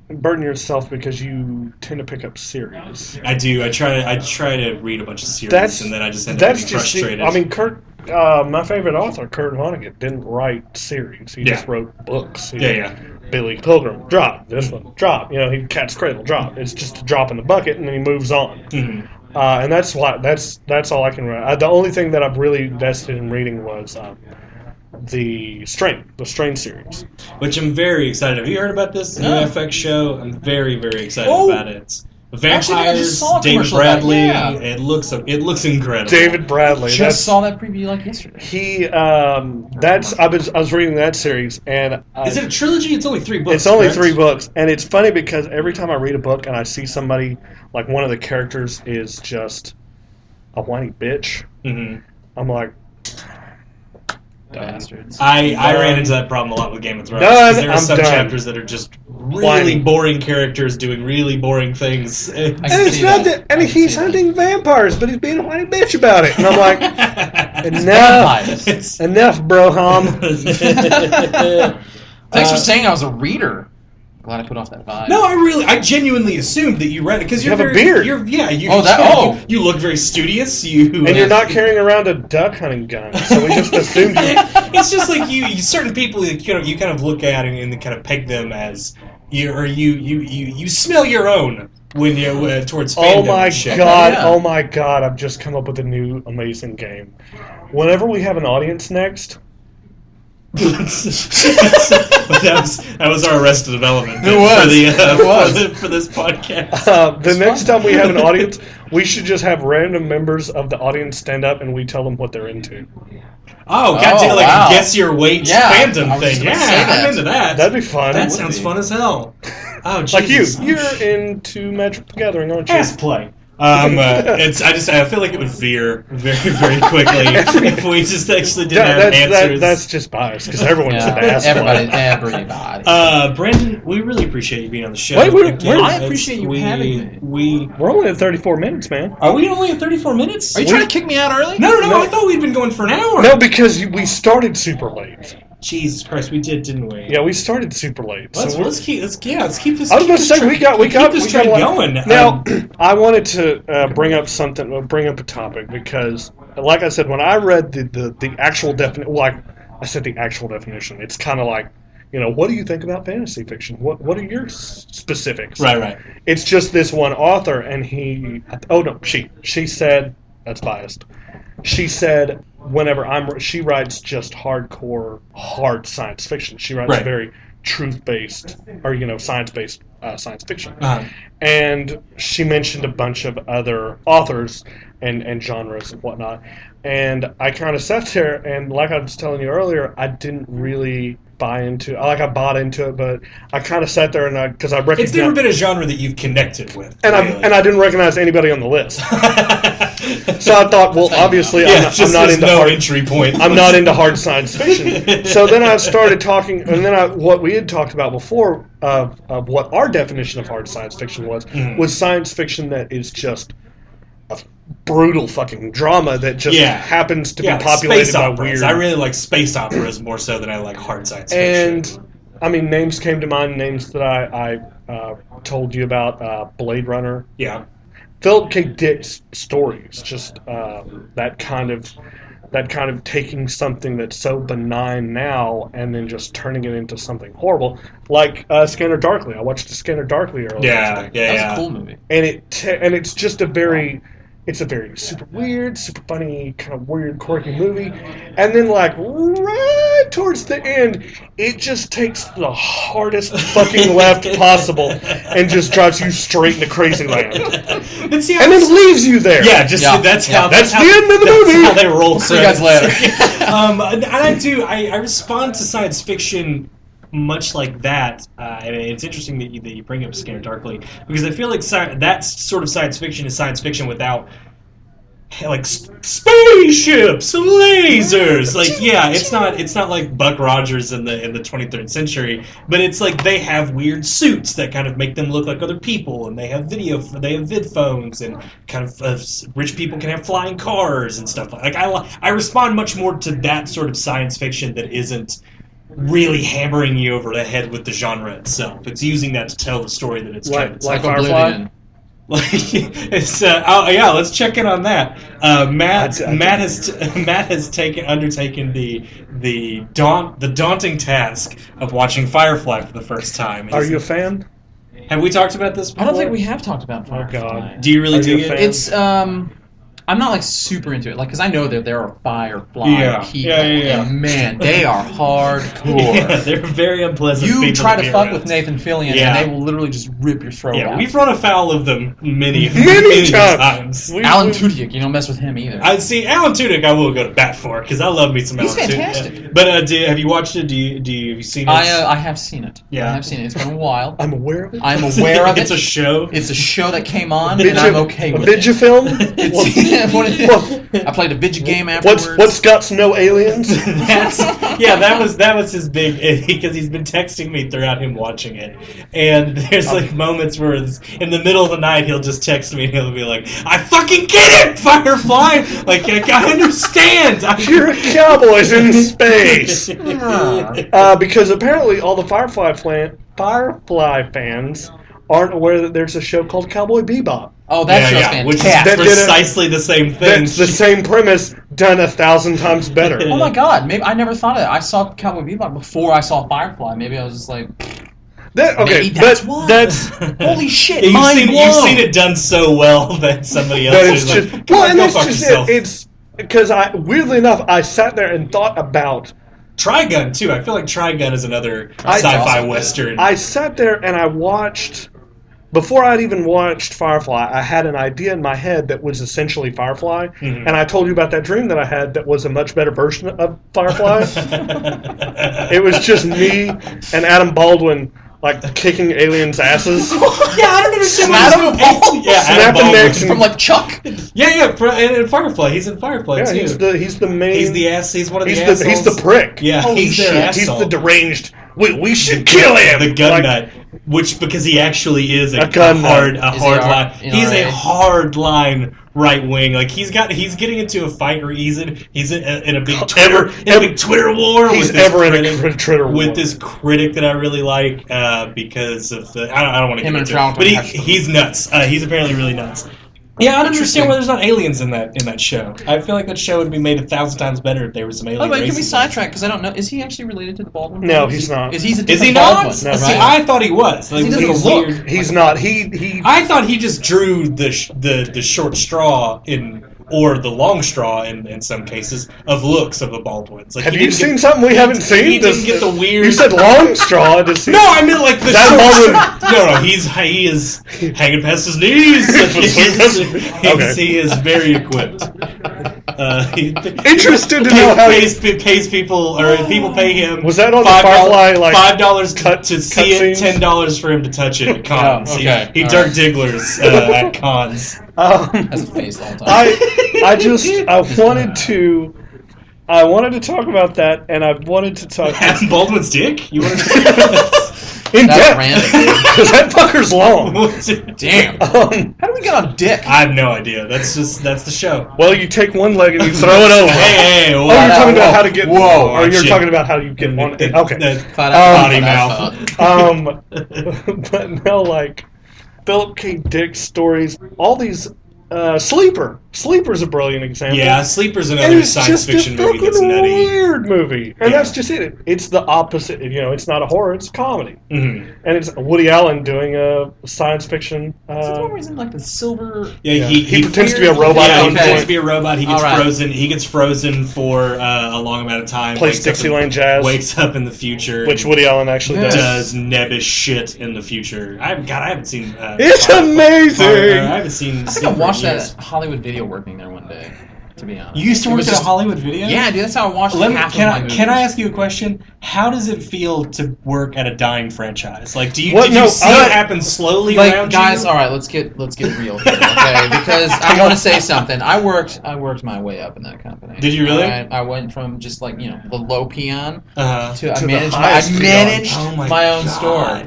burden yourself because you tend to pick up series. I do. I try to read a bunch of series, and then I just end up getting frustrated. I mean, my favorite author, Kurt Vonnegut, didn't write series. He just wrote books. Billy Pilgrim, drop. This one, drop. You know, he Cat's Cradle, drop. It's just a drop in the bucket, and then he moves on. Mm-hmm. And that's all I can read. The only thing that I've really invested in reading was the Strain series, which I'm very excited. Have you heard about this new FX show? I'm very, very excited about it. It's vampires, David Bradley. Yeah. It looks incredible. David Bradley. Saw that preview like yesterday. I was reading that series, and is it a trilogy? It's only 3 books. It's only 3 books, and it's funny because every time I read a book and I see somebody, like one of the characters is just a whiny bitch, I'm like, bastards. I ran into that problem a lot with Game of Thrones. There are some chapters that are just really boring characters doing really boring things. And it's not that. I mean, he's hunting vampires, but he's being a whiny bitch about it. And I'm like, enough, bro, Thanks for saying I was a reader. Glad I put off that vibe. No, I genuinely assumed that you read it because you have a beard. You look very studious. You're not carrying around a duck hunting gun, so we just assumed you. It's just like you certain people you kind of look at and kind of peg them as you smell your own when you're towards fandom. Oh my god! I've just come up with a new amazing game. Whenever we have an audience next. that was our Arrested Development. It was for this podcast. The next time we have an audience, we should just have random members of the audience stand up and we tell them what they're into. Oh, goddamn! Like a guess your weight fandom thing. Yeah, I'm into that. That'd be fun. That sounds fun as hell. Oh, Jesus. Like you're into Magic the Gathering, aren't you? Ass play. I feel like it would veer very, very quickly if we just actually didn't have answers. That's just biased because everyone's an ass. Everybody. Brandon, we really appreciate you being on the show. I appreciate you having me. We're only at 34 minutes, man. Are we only at 34 minutes? Are you trying to kick me out early? No. I thought we'd been going for an hour. No, because we started super late. Jesus Christ, we did, didn't we? Yeah, we started super late. Let's keep this. I was going to say we got this trend going. Now, I wanted to bring up a topic because, like I said, when I read the actual definition, the actual definition, it's kind of like, what do you think about fantasy fiction? What are your specifics? Right. It's just this one author, and she said, that's biased. She said she writes just hardcore, hard science fiction. She writes very truth-based, or science-based science fiction. And she mentioned a bunch of other authors and genres and whatnot. And I kind of sat there, and like I was telling you earlier, I didn't really buy into it. I bought into it, but I kind of sat there and because I recognized... It's never been a genre that you've connected with. And I didn't recognize anybody on the list. So I thought, well, obviously I'm not into hard entry point. I'm not into hard science fiction. So then I started talking, and then what we had talked about before of what our definition of hard science fiction was science fiction that is just a brutal fucking drama that just happens to be populated by weird... I really like space operas more so than I like hard science fiction. And, names came to mind, names that I told you about, Blade Runner. Yeah. Philip K. Dick's stories, just that kind of taking something that's so benign now and then just turning it into something horrible, like Scanner Darkly. I watched Scanner Darkly earlier. That was a cool movie. And it's just a very super weird, super funny, kind of weird, quirky movie. And then, like, right towards the end, it just takes the hardest fucking left possible and just drives you straight into crazy land. And then leaves you there. That's the end of the movie. That's how they roll. See you guys later. I respond to science fiction much like that, and it's interesting that you bring up Scanner Darkly, because I feel like that sort of science fiction is science fiction without like spaceships, lasers. Like, it's not like Buck Rogers in the 23rd century, but it's like they have weird suits that kind of make them look like other people, and they have vid phones, and kind of rich people can have flying cars and stuff. Like I respond much more to that sort of science fiction that isn't really hammering you over the head with the genre itself. It's using that to tell the story that it's trying to tell. Like Firefly? It's let's check in on that. Matt has undertaken the daunting task of watching Firefly for the first time. Are you a fan? Have we talked about this before? I don't think we have talked about Firefly. Oh God! Do you really dig it? It's I'm not like super into it, like, because I know that there are Firefly people, and man, they are hardcore. Yeah, they're very unpleasant. You people try to fuck around with Nathan Fillion, and they will literally just rip your throat out. We've run afoul of them many times. Alan Tudyk, you don't mess with him either. Alan Tudyk I will go to bat for, because I love me some Alan Tudyk. He's fantastic. But have you watched it? Have you seen it? I have seen it. Yeah. I have seen it. It's been a while. I'm aware of it. It's a show. It's a show that came on, and I'm okay with it. A Vidya-film? I played a Vidya game afterwards. What's Guts No Aliens? that was his big, because he's been texting me throughout him watching it, and there's like moments where in the middle of the night he'll just text me and he'll be like, "I fucking get it, Firefly! Like I understand. You're cowboys in space." Because apparently all the Firefly fans aren't aware that there's a show called Cowboy Bebop. Oh, that show's fantastic. Which is precisely the same thing. That's the same premise done 1,000 times better. Oh my God! Maybe I never thought of it. I saw Cowboy Bebop before I saw Firefly. Maybe I was just like, that's holy shit! You've seen it done so well that somebody else is like, go fuck yourself. It's because weirdly enough, I sat there and thought about Trigun too. I feel like Trigun is another sci-fi western. I sat there and I watched. Before I'd even watched Firefly, I had an idea in my head that was essentially Firefly, and I told you about that dream that I had that was a much better version of Firefly. It was just me and Adam Baldwin, like, kicking aliens' asses. I don't understand Adam Baldwin. Snapping necks from like Chuck. And in Firefly, he's in Firefly too. He's the main. He's the ass. He's one of the assholes. He's the prick. Yeah, he's their asshole. He's the deranged. We should kill him. The gun nut. Which, because he actually is a hard line. He's a hard line right wing. Like he's getting into a fight, or he's in a big Twitter war. He's with this critic that I really like because of the I don't want to get into it, but he's nuts. He's apparently really nuts. Yeah, I don't understand why there's not aliens in that show. I feel like that show would be made 1,000 times better if there was some alien races. Can we sidetrack? Because I don't know. Is he actually related to the Baldwin? No, he's not. Is he not? No, see, I thought he was. Like, he doesn't look. He's not. He. I thought he just drew the short straw in or the long straw in some cases of looks of the Baldwins. Like, Have you seen something we haven't seen? He didn't get the weird. You said long straw. To see. No, I meant like the That No, he is hanging past his knees. He is very equipped. Interested to know how pays people, or people pay him. Was that on the Firefly? Like $5 to see it, $10 for him to touch it at cons. Okay. He Dirk Digglers at cons. Has a face all the time. I wanted to talk about that, and I wanted to talk Adam Baldwin's dick. You want to? in That's depth random. because that fucker's long. Damn. How do we get on dick? I have no idea. That's the show. Well, you take one leg and you throw it over. Hey, Oh, you're talking about how to get. Whoa, or you're shit. talking about how you get one. Okay. Potty mouth. But no, like Philip K. Dick stories. All these. Sleeper. Sleeper's a brilliant example. Yeah, Sleeper's And another it's science just fiction a movie that's fucking nutty. weird movie, and Yeah. that's just it. It's the opposite. It's not a horror; it's a comedy, Mm-hmm. and it's Woody Allen doing a science fiction. Is it the one where he's in like the silver? Yeah, He pretends to be a robot. Yeah, at he one pretends point. to be a robot. He gets All right. frozen. He gets frozen for a long amount of time. Plays wakes up Dixieland jazz, Wakes up in the future. which Woody Allen actually Yeah. does. does nebbish shit in the future. I haven't seen. It's amazing. I haven't seen. I think I watched that at Hollywood Video working there one day. To be honest, You used to It work was at just- a Hollywood Video? Yeah, dude, that's how I watched Let me, half can of my I movies. can I ask you a question? How does it feel to work at a dying franchise? Like, did What? you No, see I- it happen slowly Like, around guys, you? all right, let's get real here, okay? Because I want to say something. I worked my way up in that company. Did you really? I went from just like the low peon Uh-huh. to I the managed highest peon. Oh my own store.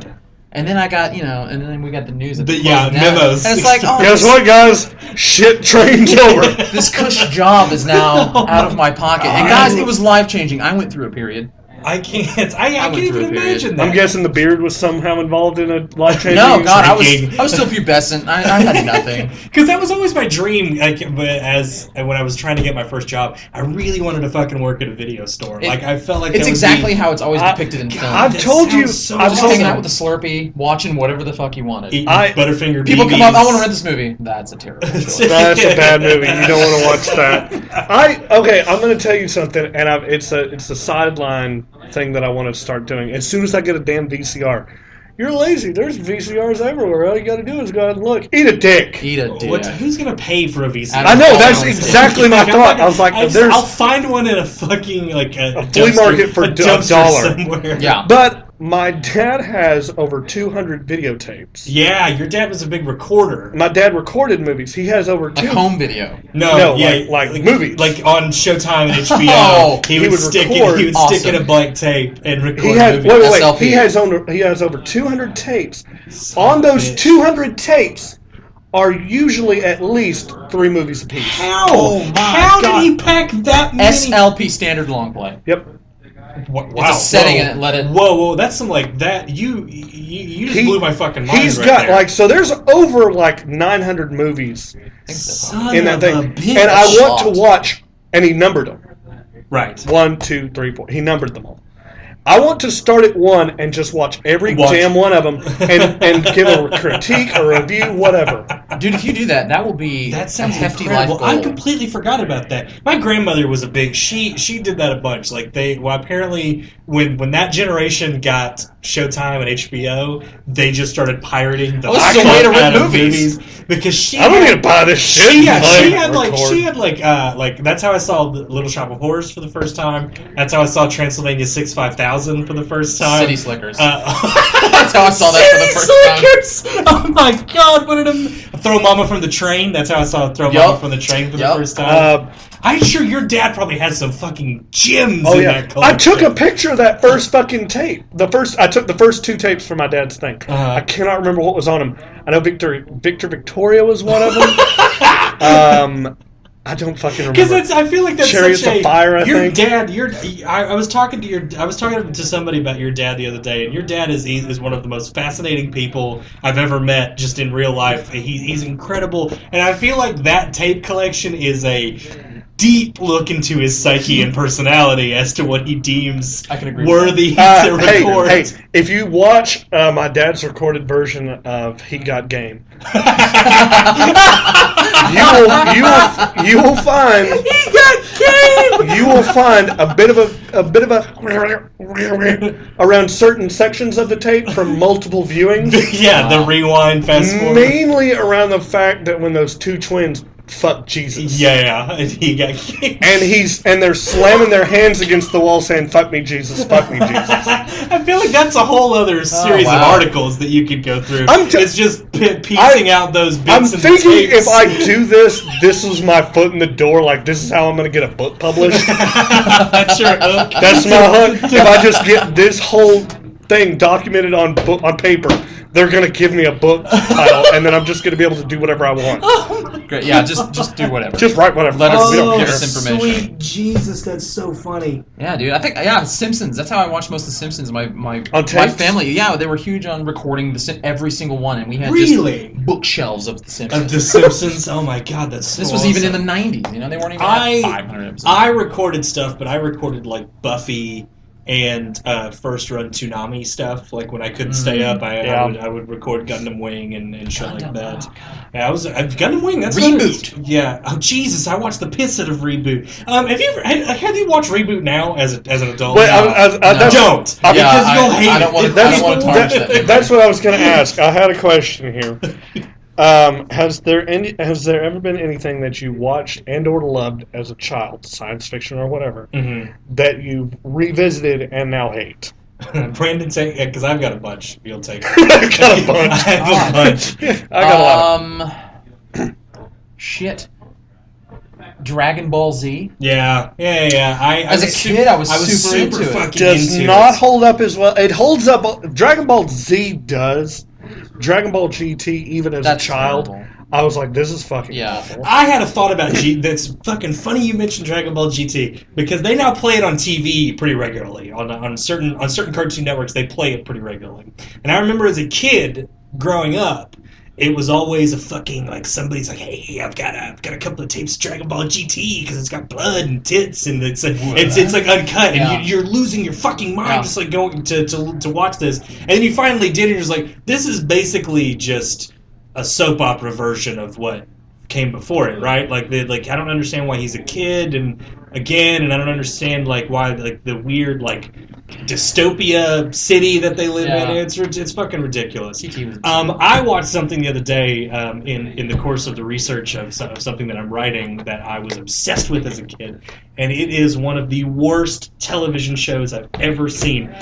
And then I got, and then we got the news. That The- they yeah, closed down. memos. And it's like, oh, Guess what, guys? Shit train's over. this cush job is now out of my pocket. And guys, it was life changing. I went through a period. I can't. I went can't through even a period. imagine that. I'm guessing the beard was somehow involved in a life-changing. No, God, I drinking. was still pubescent. I had nothing. Because that was always my dream. Like, when I was trying to get my first job, I really wanted to fucking work at a video store. I felt like It's that would exactly be, how it's always depicted in film. I've that told you. sounds so I've just told hanging you. out with a Slurpee, watching whatever the fuck you wanted. eating I- Butterfinger People BBs. come up, I want to rent this movie. That's a terrible choice. That's a bad movie. You don't want to watch that. I'm going to tell you something, and it's a sideline thing that I want to start doing. As soon as I get a damn VCR, you're lazy. There's VCRs everywhere. All you got to do is go out and look. Eat a dick. Eat a dick. Who's gonna pay for a VCR? I I know. That's Like, exactly my thought. I was like, there's. I'll find one in a fucking a flea market for a a dumpster dollar. somewhere. Yeah. But my dad has over 200 videotapes. Yeah, your dad was a big recorder. My dad recorded movies. He has over Like 2. home video. No, like movies. like on Showtime and HBO. Oh, he would stick record. it. He would stick in a blank tape and record He has movies. wait. SLP. He has over 200 tapes. On those 200 tapes are usually at least 3 movies apiece. How? Oh my How God. did he pack that many? SLP standard long play. Yep. Wow, It's a setting whoa. and it let it. Whoa, that's some like that. You just blew my fucking mind. He's right got there. so there's over 900 movies Son in that of thing, a bitch. and I want Lot. to watch. And he numbered them. Right. 1, 2, 3, 4. He numbered them all. I want to start at 1 and just watch every damn one of them and give a critique, a review, whatever. Dude, if you do that, that will be That sounds a hefty incredible. life goal. I completely forgot about that. My grandmother was a big. She did that a bunch. Like apparently when that generation got Showtime and HBO, they just started pirating the Oh, this is a way to rent out of movies. because she. I don't had- need to buy this shit. She and had record. like that's how I saw the Little Shop of Horrors for the first time. That's how I saw Transylvania 65000 for the first time. City Slickers. That's how I saw that for the first time. Oh my god! What did Throw Mama from the Train? That's how I saw Throw Mama from the Train for the first time. I'm sure your dad probably has some fucking gems Oh in yeah, that collection. I took a picture of that first fucking tape. I took the first 2 tapes for my dad's thing. I cannot remember what was on them. I know Victor Victoria was one of them. I don't fucking remember. Because I feel like that's Chariots such of Fire, I your think. dad. I was talking to somebody about your dad the other day, and your dad is one of the most fascinating people I've ever met, just in real life. He's incredible, and I feel like that tape collection is a deep look into his psyche and personality as to what he deems I can agree worthy to record. Hey, if you watch my dad's recorded version of He Got Game, you will find He got game! you will find a bit of a around certain sections of the tape from multiple viewings. Yeah, the rewind, fast forward. Mainly around the fact that when those two twins fuck Jesus. Yeah, and he got game. And they're slamming their hands against the wall saying, "Fuck me, Jesus, fuck me, Jesus." I feel like that's a whole other series of articles that you could go through. It's just piecing out those bits I'm and thinking tapes. if I do this is my foot in the door. Like, this is how I'm going to get a book published. That's your hook. That's my hook. If I just get this whole thing documented on paper, they're going to give me a book title, and then I'm just going to be able to do whatever I want. Great. Yeah, just do whatever. Just write whatever. Let us We don't give care. us information. Sweet Jesus, that's so funny. Yeah, dude. I think Simpsons. That's how I watched most of the Simpsons. My tapes? family. Yeah, they were huge on recording every single one, and we had Really? just bookshelves of the Simpsons. Of The Simpsons? Oh my god, that's so This was awesome. even in the 90s. You know, they weren't even at 500 episodes. I recorded stuff, but I recorded like Buffy and first run Toonami stuff. Like when I couldn't stay up, I would record Gundam Wing and shit like that. Yeah, I was Gundam Wing. That's Reboot. Yeah. Oh Jesus, I watched the piss out of Reboot. Have you watched Reboot now as an adult? Wait, Don't because you'll hate I don't want it. to. I don't want to tarnish that. That's what I was going to ask. I had a question here. Has there ever been anything that you watched and or loved as a child, science fiction or whatever, that you've revisited and now hate? Brandon saying, because I've got a bunch. You'll take it. I got a bunch. I have a bunch. I got a lot. Shit. Dragon Ball Z. Yeah. As a kid, I was super into it. fucking Does into not it. hold up as well. It holds up. Dragon Ball Z does. Dragon Ball GT, even as That's a child, terrible. I was like, this is fucking awful. I had a thought about that's fucking funny you mentioned Dragon Ball GT because they now play it on TV pretty regularly. On certain Cartoon Networks, they play it pretty regularly. And I remember as a kid growing up, it was always a fucking like somebody's like, hey, I've got a couple of tapes of Dragon Ball GT because it's got blood and tits and it's like uncut and you're losing your fucking mind just like going to watch this, and then you finally did it. And you're just like, this is basically just a soap opera version of what came before it, right? Like I don't understand why he's a kid and I don't understand like why like the weird like dystopia city that they live in. It's fucking ridiculous. I watched something the other day in the course of the research of something that I'm writing that I was obsessed with as a kid, and it is one of the worst television shows I've ever seen.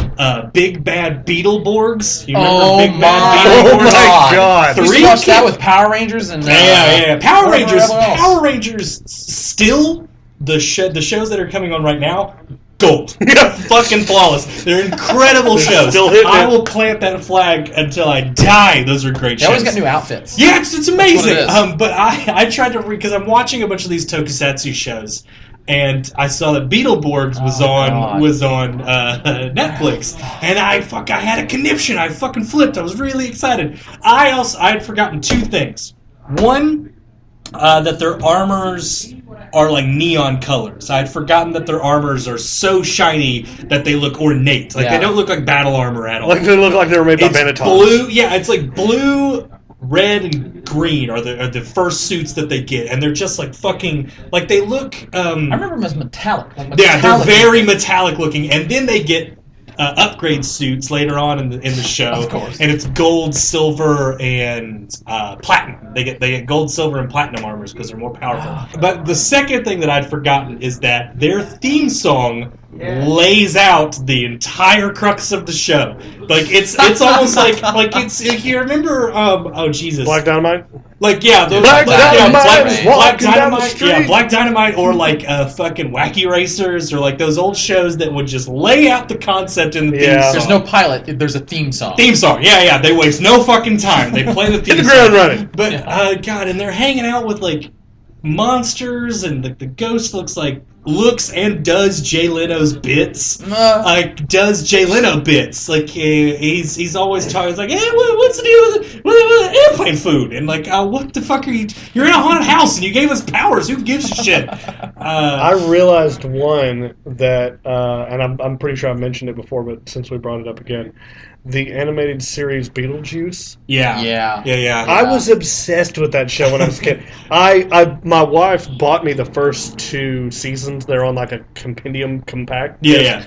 Big Bad Beetle Borgs. You remember Big Bad Beetle Borgs? My God! We used to watch that with Power Rangers and Power Rangers still. The shows that are coming on right now, gold. Fucking flawless. They're incredible shows. Still hitting I it. will plant that flag until I die. Those are great They shows. always got new outfits. Yeah, it's amazing. That's what it is. But I tried to because I'm watching a bunch of these tokusatsu shows, and I saw that Beetle Borgs was on Netflix, and I had a conniption. I fucking flipped. I was really excited. I had forgotten two things. One, that their armors are like neon colors. I had forgotten that their armors are so shiny that they look ornate. Like they don't look like battle armor at all. Like they look like they were made by Benetton. Blue, it's like blue, red, and green are the first suits that they get, and they're just like fucking like they look. I remember them as metallic. They're very metallic looking, and then they get upgrade suits later on in the show. Of course. And it's gold, silver, and platinum. They get gold, silver, and platinum armors because they're more powerful. But the second thing that I'd forgotten is that their theme song lays out the entire crux of the show. Like it's almost like it's if you remember Jesus. Black Dynamite? Like Black Dynamite, or like fucking Wacky Racers, or like those old shows that would just lay out the concept in the theme song. There's no pilot. There's a theme song. They waste no fucking time. They play the theme Hit the song. ground running. But God, and they're hanging out with like monsters, and the ghost looks like looks and does Jay Leno's bits. Does Jay Leno bits. Like, he's always talking, like, hey, what's the deal with airplane food? And like, what the fuck are you... You're in a haunted house and you gave us powers. Who gives a shit? I realized one that, and I'm pretty sure I mentioned it before, but since we brought it up again, the animated series Beetlejuice. Yeah. I was obsessed with that show when I was a kid. My wife bought me the first 2 seasons. They're on like a compendium compact. Yeah.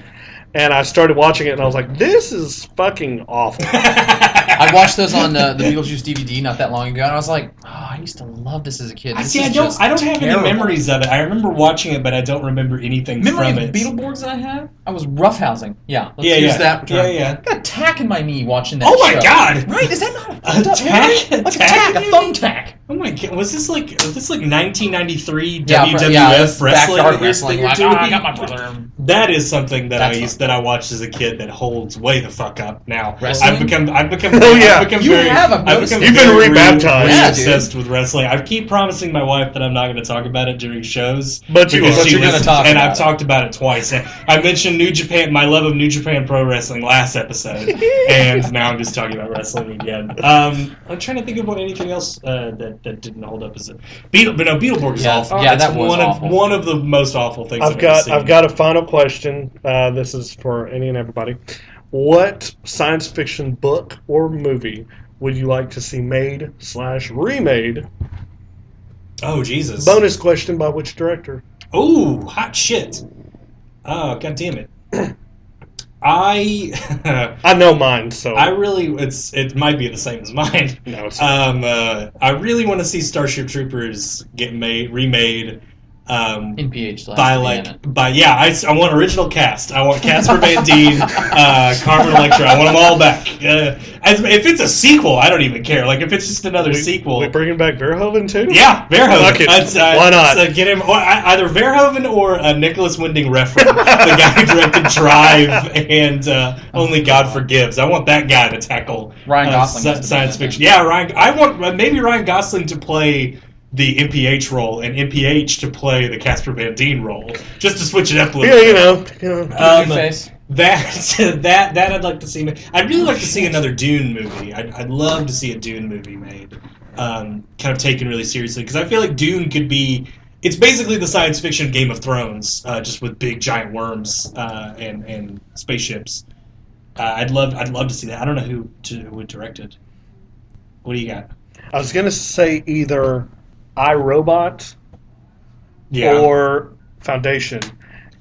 And I started watching it, and I was like, this is fucking awful. I watched those on the Beetlejuice DVD not that long ago, and I was like, oh, I used to love this as a kid. I don't have any memories of it. I remember watching it, but I don't remember anything from it. Memory of Beetle Borgs that I have? I was roughhousing. Yeah, let's use that term. Yeah. I got a tack in my knee watching that show. Oh my god! Right? Is that not a tack? Like a tack, a thumbtack. Oh my god! Was this like 1993 Yeah, WWF wrestling? Backyard wrestling. Like, I got my brother. That is something that I watched as a kid that holds way the fuck up now. Wrestling? I've become You've been rebaptized. Really obsessed with wrestling. I keep promising my wife that I'm not going to talk about it during shows. But you're going to talk and about I've talked about it twice. I mentioned New Japan, my love of New Japan Pro Wrestling last episode, and now I'm just talking about wrestling again. I'm trying to think of anything else that didn't hold up as a Beetle Borgs is awful. Yeah, that was awful. One of the most awful things I've got a final question. This is for any and everybody. What science fiction book or movie would you like to see made/remade? Oh, Jesus. Bonus question, by which director? Oh, hot shit. Oh, god damn it. I know mine, so it might be the same as mine. No, it's I really want to see Starship Troopers get remade. In PH. I want original cast. I want Casper Van Dien, Carmen Electra. I want them all back. If it's a sequel, I don't even care. Like if it's just another sequel. We bringing back Verhoeven too? Yeah, Verhoeven. Why not? Get him either Verhoeven or Nicholas Winding Refn, the guy who directed Drive and Only God Forgives. I want that guy to tackle Ryan Gosling science fiction. Yeah, Ryan. I want maybe Ryan Gosling to play the MPH role and MPH to play the Casper Van Dien role, just to switch it up a little bit. You know. That I'd like to see. I'd really like to see another Dune movie. I'd love to see a Dune movie made, kind of taken really seriously, because I feel like Dune could be. It's basically the science fiction Game of Thrones, just with big giant worms and spaceships. I'd love to see that. I don't know who would direct it. What do you got? I was gonna say either iRobot or Foundation.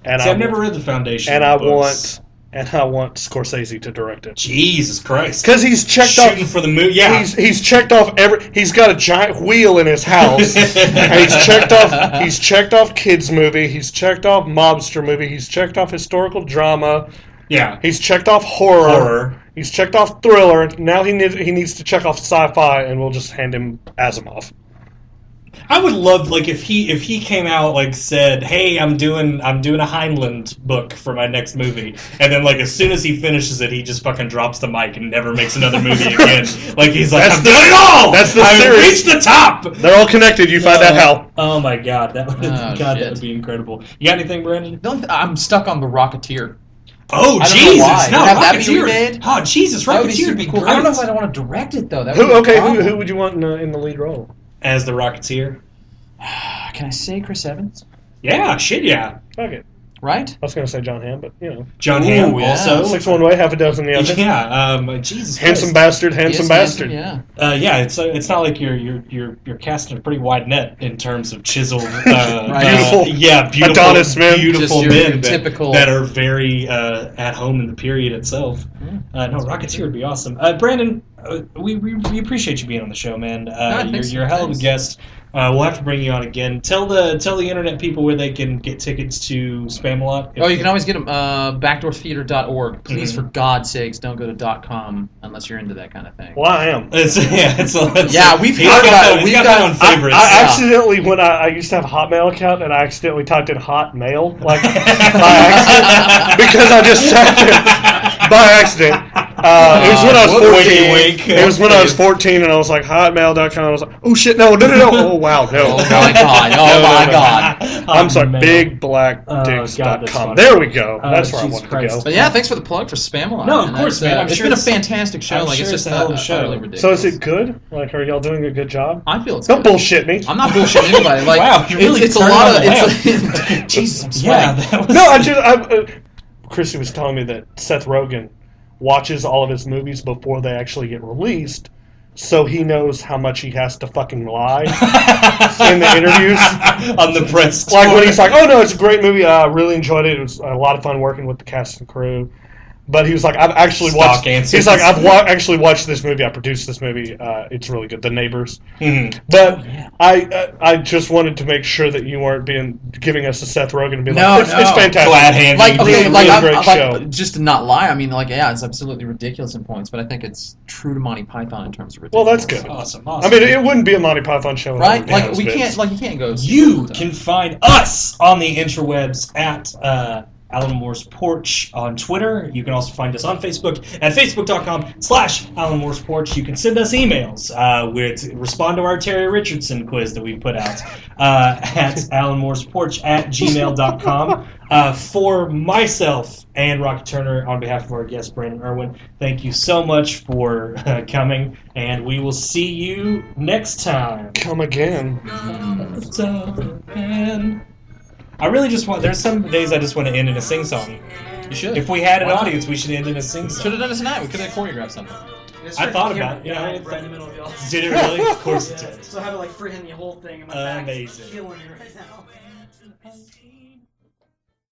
And I've never read the Foundation. And I books. want Scorsese to direct it. Jesus Christ! Because he's checked off for the movie. Yeah, he's checked off He's got a giant wheel in his house. And he's checked off kids movie. He's checked off mobster movie. He's checked off historical drama. Yeah, he's checked off horror. He's checked off thriller. Now he needs to check off sci-fi, and we'll just hand him Asimov. I would love, like, if he came out, like, said, "Hey, I'm doing a Heinlein book for my next movie," and then, like, as soon as he finishes it, he just fucking drops the mic and never makes another movie again. Like, he's like, "I've done it all. That's the I've series. reached the top. They're all connected. You find out how." Oh my god, that would be incredible. You got anything, Brandon? I'm stuck on The Rocketeer. Oh, Jesus! No, have that be Rocketeer. remade? Oh, Jesus, Rocketeer would be cool. great. I don't know if I want to direct it though. Who would you want in the lead role? As the Rocketeer? Can I say Chris Evans? Yeah, shit, yeah. Fuck it. Right? I was going to say John Hamm, but John Hamm also. 6 one way, half a dozen the other. Yeah, Jesus handsome Christ. Handsome bastard. Yeah. It's not like you're casting a pretty wide net in terms of chiseled, beautiful Adonis men, beautiful men typical that are very at home in the period itself. No, Rocketeer would be awesome. Brandon, we appreciate you being on the show, man. You're a hell of a guest. We'll have to bring you on again. Tell the internet people where they can get tickets to Spamalot. You can always get them backdoortheater.org. Please, for God's sakes, don't go to .com unless you're into that kind of thing. Well, I am. We've got that on favorites. I accidentally, when I used to have a Hotmail account, and I accidentally typed in Hotmail, like by accident, because I just sat there by accident. It was when I was 14. wink. It was when I was 14, and I was like, hotmail.com. I was like, oh shit, no. Oh wow, no. Oh my god. I'm sorry, Mail. bigblackdicks.com. funny. there we go. That's where I Jesus wanted Christ. to But yeah, thanks for the plug for Spamalot. No, of course, man. I'm It's sure been a it's- fantastic show. I'm Like sure it's it's just a hell of a show. utterly go. ridiculous. So is it good? Like, are y'all doing a good job? I feel it's Don't good. bullshit me. I'm not bullshitting anybody. Like, Wow, you really it's a turned lot on of. the It's Jesus, I'm Yeah, sweating. that was... No, Chrissy was telling me that Seth Rogen watches all of his movies before they actually get released, so he knows how much he has to fucking lie in the interviews. on the press. Like tour. when he's like, "Oh no, it's a great movie. I really enjoyed it. It was a lot of fun working with the cast and crew." But he was like, "I've actually Stock watched." answers. He's like, "I've actually watched this movie. I produced this movie. It's really good. The Neighbors." Mhm. But I just wanted to make sure that you weren't giving us a Seth Rogen and being No, like, it's fantastic. Glad handing. Like, okay, Really, like, really great show. just to not lie, I mean, like, yeah, it's absolutely ridiculous in points, but I think it's true to Monty Python in terms of Well, ridiculous. that's good. Awesome. I mean, it wouldn't be a Monty Python show, Right? without Like, we those can't, bits. like, you can't go. You can find us on the interwebs at Alan Moore's Porch on Twitter. You can also find us on Facebook at facebook.com/Alan Moore's Porch. You can send us emails respond to our Terry Richardson quiz that we put out at alanmooresporch@gmail.com. For myself and Rocky Turner, on behalf of our guest Brandon Irwin, thank you so much for coming, and we will see you next time. Come again. I really just want. There's some days I just want to end in a sing song. You should. If we had an Why not? audience, we should end in a sing Should song. have done it tonight. We could have choreographed something. I thought about it. Yeah, Yeah, right in the middle of y'all. did it really? Of course it Yeah. did. So I have it like freehand the whole thing in my back. Amazing. Killing me right now.